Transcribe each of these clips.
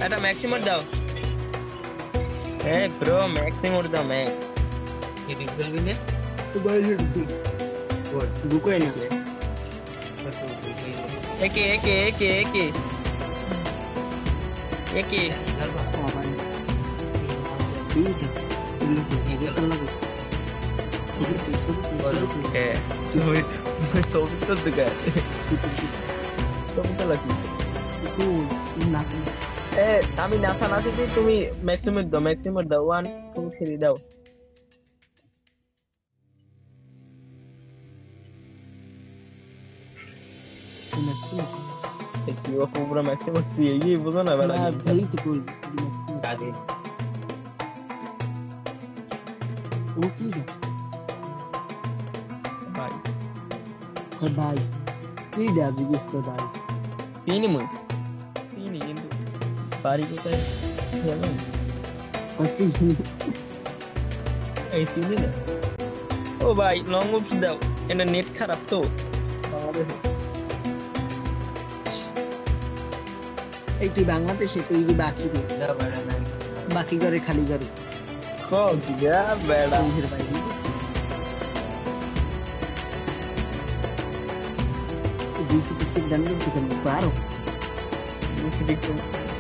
এটা ম্যাক্সিমাম দাও bro maximum দাও ম্যাক্স ये डिजिटल भी है तो भाई बोल रुको है ना एक घर पर ठीक है ये कर लगे छोड़ तो दिखा তুমি তো লাকি तू नाच আমি নাচা নাচিতে তুমি ম্যাক্সিমাম দাও 1 2 3 দাও मैक्सिमम কি ও পুরো ম্যাক্সিমাম দিয়ে এই বুঝো না বেলা भाई तो कोई আগে वो की है ভাই भाई की डाज इसको भाई তিনই কিন্তু বাড়ি কোথায় গেল ऐसी এই সিনে না ও ভাই লং অপস দাও এটা নেট খারাপ তো বাংলাদেশে এই তুই বাংলাদেশে তুই কি বাকি রে না বেড়া নাই বাকি করে খালি করে খো গিয়া বেড়া ফির ভাই দুইশো টিকিট দাম দিতে পারো ঠিক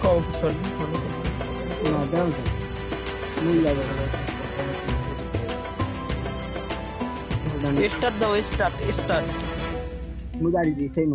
খো সর না দাও দাও মিল যাবে স্টার্ট দাও স্টার্ট মুদারি দি সেই